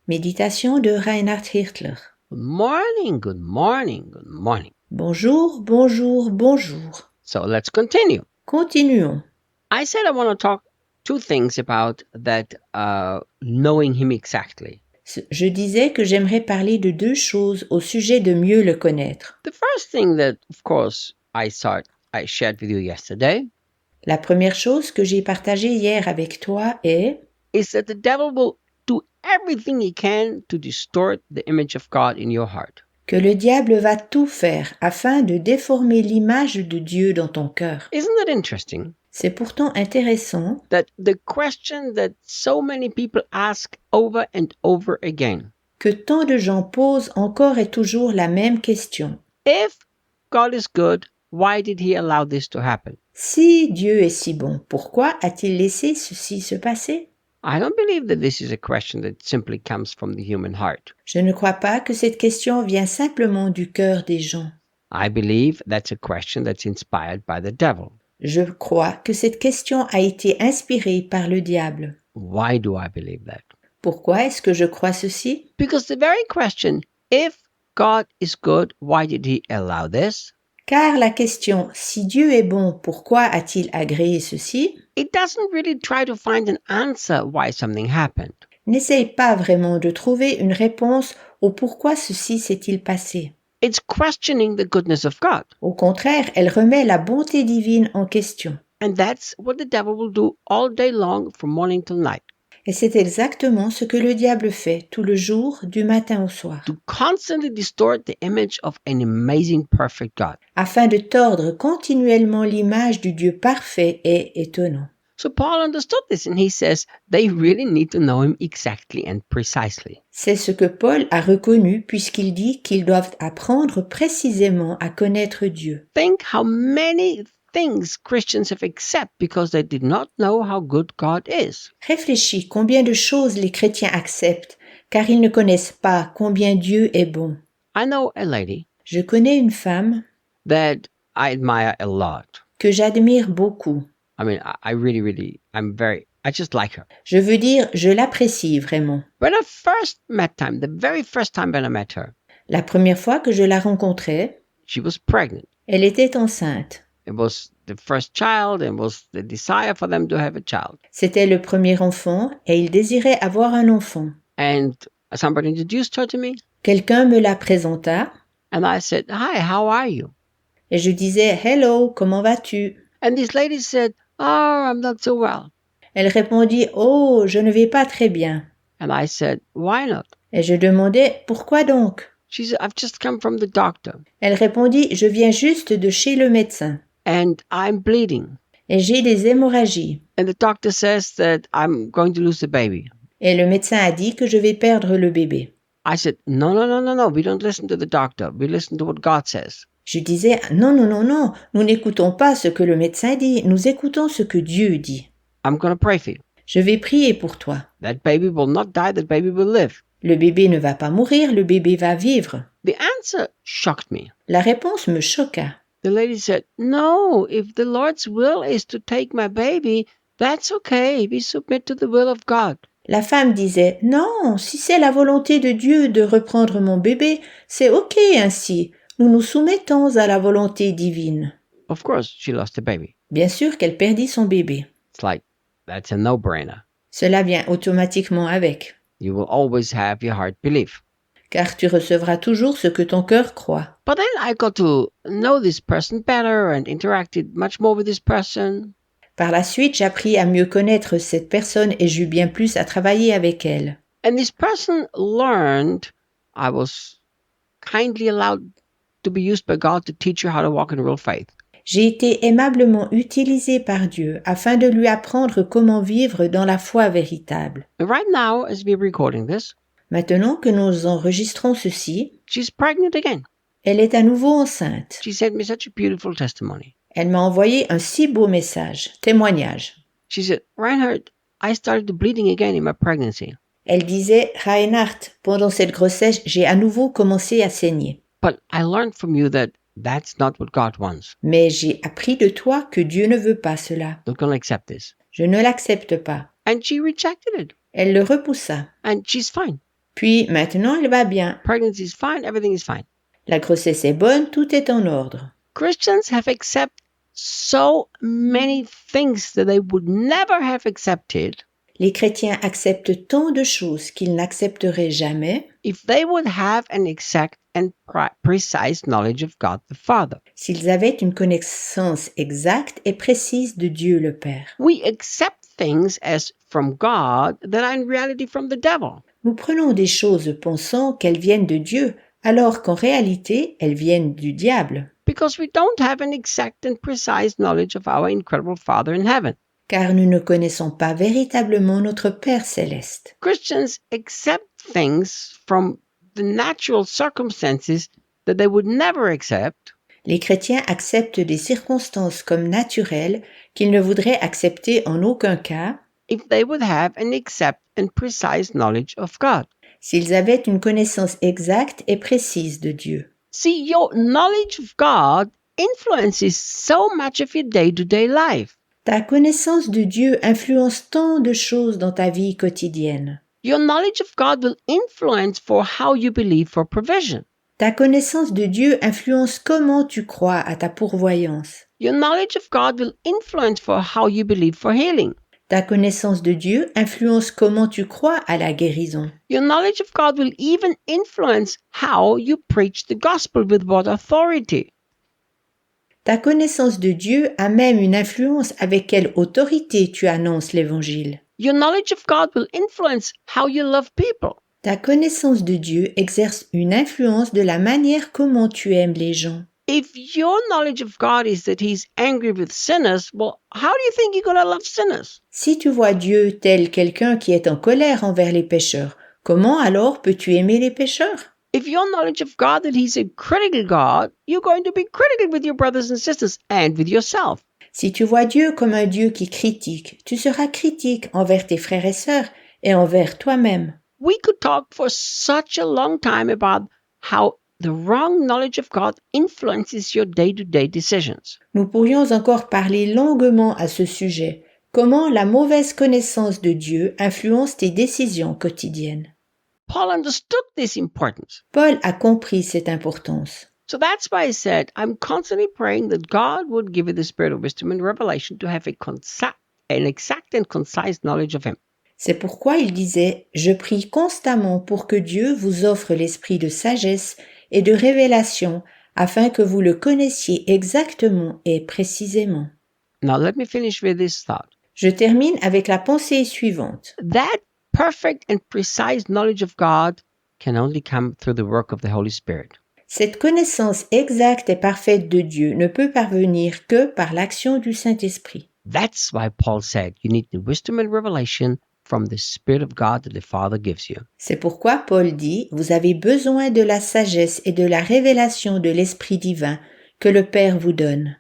Méditation de Reinhard Hirtler. Good morning, good morning, good morning. Bonjour, bonjour, bonjour. So let's continue. Continuons. I said I want to talk two things about that knowing him exactly. Je disais que j'aimerais parler de deux choses au sujet de mieux le connaître. The first thing that, of course, I shared with you yesterday La première chose que j'ai partagée hier avec toi est is that the devil will do everything he can to distort the image of God in your heart. que le diable va tout faire afin de déformer l'image de Dieu dans ton cœur. Isn't that interesting? C'est pourtant intéressant That the question that so many people ask over and over again. que tant de gens posent encore et toujours la même question. If God is good, why did he allow this to happen? Si Dieu est si bon, pourquoi a-t-il laissé ceci se passer? I don't believe that this is a question that simply comes from the human heart. Je ne crois pas que cette question vient simplement du cœur des gens. I believe that's a question that's inspired by the devil. Je crois que cette question a été inspirée par le diable. Why do I believe that? Pourquoi est-ce que je crois ceci? Because the very question, if God is good, why did he allow this? Car la question « Si Dieu est bon, pourquoi a-t-il agréé ceci ?» It doesn't really try to find an answer why something happened. n'essaye pas vraiment de trouver une réponse au pourquoi ceci s'est-il passé. It's questioning the goodness of God. Au contraire, elle remet la bonté divine en question. And that's what the devil will do all day long from morning till night. Et c'est exactement ce que le diable fait tout le jour, du matin au soir, To constantly distort the image of an amazing, perfect God. afin de tordre continuellement l'image du Dieu parfait et étonnant. So Paul understood this and he says they really need to know him exactly and precisely. C'est ce que Paul a reconnu puisqu'il dit qu'ils doivent apprendre précisément à connaître Dieu. Think how many things Christians have accepted because they did not know how good God is. Réfléchis combien de choses les chrétiens acceptent car ils ne connaissent pas combien Dieu est bon. I know a lady Je connais une femme that I admire a lot. que j'admire beaucoup. I mean, I just like her. Je veux dire, je l'apprécie vraiment. When I first met her, the very first time when I met her, La première fois que je la rencontrai, she was pregnant. elle était enceinte. It was the first child and was the desire for them to have a child. C'était le premier enfant et il désirait avoir un enfant. And somebody introduced her to me Quelqu'un me la présenta and I said, "Hi, how are you?" et je disais « Hello, comment vas-tu ?» And this lady said, "Oh, I'm not so well." Elle répondit « Oh, je ne vais pas très bien. And I said, "Why not?" » Et je demandai « Pourquoi donc ?» She said, "I've just come from the doctor Elle répondit « Je viens juste de chez le médecin and I'm bleeding. et j'ai des hémorragies. And the doctor says that I'm going to lose the baby." Et le médecin a dit que je vais perdre le bébé. I said, No. We don't listen to the doctor. We listen to what God says." Je disais « Non, nous n'écoutons pas ce que le médecin dit, nous écoutons ce que Dieu dit. I'm going to pray for you. Je vais prier pour toi. That baby will not die. That baby will live. Le bébé ne va pas mourir, le bébé va vivre. » The answer shocked me. La réponse me choqua. The lady said, "No, if the Lord's will is to take my baby, that's okay. We submit to the will of God." La femme disait « Non, si c'est la volonté de Dieu de reprendre mon bébé, c'est ok ainsi. Nous nous soumettons à la volonté divine. » Of course, she lost the baby. Bien sûr qu'elle perdit son bébé. It's like, that's a no-brainer. Cela vient automatiquement avec, You will always have your heart believe. car tu recevras toujours ce que ton cœur croit. But then I got to know this person better and interacted much more with this person. Par la suite, j'appris à mieux connaître cette personne et j'eus bien plus à travailler avec elle. And this person learned I was kindly allowed to be used by God to teach her how to walk in real faith. J'ai été aimablement utilisée par Dieu afin de lui apprendre comment vivre dans la foi véritable. And right now, as we're recording this, Maintenant que nous enregistrons ceci, she's pregnant again. elle est à nouveau enceinte. She sent me such a beautiful testimony. Elle m'a envoyé un si beau message, témoignage. She said, "Reinhard, I started bleeding again in my pregnancy. Elle disait, Reinhard, pendant cette grossesse, j'ai à nouveau commencé à saigner. But I learned from you that that's not what God wants. Mais j'ai appris de toi que Dieu ne veut pas cela. Not going to accept this." Je ne l'accepte pas. And she rejected it. Elle le repoussa. And she's fine. Puis maintenant, elle va bien. Pregnancy is fine. Everything is fine. La grossesse est bonne, tout est en ordre. Christians have accepted so many things that they would never have accepted Les chrétiens acceptent tant de choses qu'ils n'accepteraient jamais if they would have an exact and precise knowledge of God the Father. s'ils avaient une connaissance exacte et précise de Dieu le Père. We accept things as from God that are in reality from the devil. Nous prenons des choses pensant qu'elles viennent de Dieu, alors qu'en réalité, elles viennent du diable, Because we don't have an exact and precise knowledge of our incredible Father in heaven. car nous ne connaissons pas véritablement notre Père céleste. Christians accept things from the natural circumstances that they would never accept Les chrétiens acceptent des circonstances comme naturelles qu'ils ne voudraient accepter en aucun cas if they would have an exact and precise knowledge of God. s'ils avaient une connaissance exacte et précise de Dieu. See, your knowledge of God influences so much of your day-to-day life. Ta connaissance de Dieu influence tant de choses dans ta vie quotidienne. Your knowledge of God will influence for how you believe for provision. Ta connaissance de Dieu influence comment tu crois à ta pourvoyance. Your knowledge of God will influence for how you believe for healing. Ta connaissance de Dieu influence comment tu crois à la guérison. Your knowledge of God will even influence how you preach the gospel with what authority. Ta connaissance de Dieu a même une influence avec quelle autorité tu annonces l'Évangile. Your knowledge of God will influence how you love people. Ta connaissance de Dieu exerce une influence de la manière comment tu aimes les gens. If your knowledge of God is that He's angry with sinners, well, how do you think you're going to love sinners? Si tu vois Dieu tel quelqu'un qui est en colère envers les pécheurs, comment alors peux-tu aimer les pécheurs? If your knowledge of God that He's a critical God, you're going to be critical with your brothers and sisters and with yourself. Si tu vois Dieu comme un Dieu qui critique, tu seras critique envers tes frères et sœurs et envers toi-même. We could talk for such a long time about how the wrong knowledge of God influences your day-to-day decisions. Nous pourrions encore parler longuement à ce sujet. Comment la mauvaise connaissance de Dieu influence tes décisions quotidiennes. Paul understood this importance. Paul a compris cette importance. So that's why I said I'm constantly praying that God would give you the spirit of wisdom and revelation to have an exact and concise knowledge of Him. C'est pourquoi il disait « Je prie constamment pour que Dieu vous offre l'esprit de sagesse et de révélation afin que vous le connaissiez exactement et précisément. » Now let me finish with this thought. Je termine avec la pensée suivante. That perfect and precise knowledge of God can only come through the work of the Holy Spirit. Cette connaissance exacte et parfaite de Dieu ne peut parvenir que par l'action du Saint-Esprit. That's why Paul said you need the wisdom and revelation from the Spirit of God that the Father gives you. C'est pourquoi Paul dit « Vous avez besoin de la sagesse et de la révélation de l'Esprit divin que le Père vous donne. »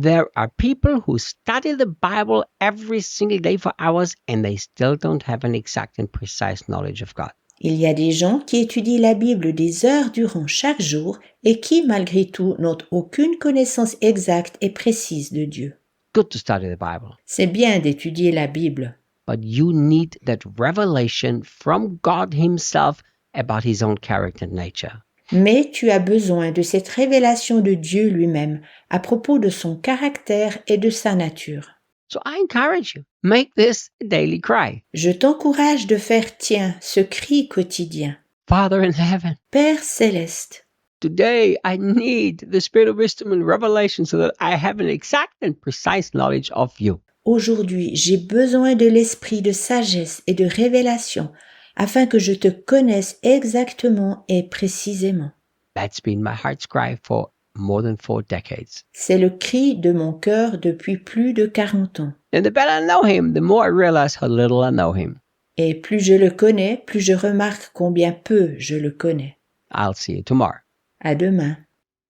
There are people who study the Bible every single day for hours and they still don't have an exact and precise knowledge of God. Il y a des gens qui étudient la Bible des heures durant chaque jour et qui, malgré tout, n'ont aucune connaissance exacte et précise de Dieu. Good to study the Bible, C'est bien d'étudier la Bible, but you need that revelation from God Himself about His own character and nature. mais tu as besoin de cette révélation de Dieu lui-même à propos de son caractère et de sa nature. So I encourage you, make this a daily cry. Je t'encourage de faire tien ce cri quotidien. Father in heaven, Père céleste, today I need the spirit of wisdom and revelation so that I have an exact and precise knowledge of you. aujourd'hui j'ai besoin de l'esprit de sagesse et de révélation afin que je te connaisse exactement et précisément. That's been my heart's cry for more than 4 decades. C'est le cri de mon cœur depuis plus de 40 ans. And the better I know Him, the more I realize how little I know Him. Et plus je le connais, plus je remarque combien peu je le connais. I'll see you tomorrow. À demain.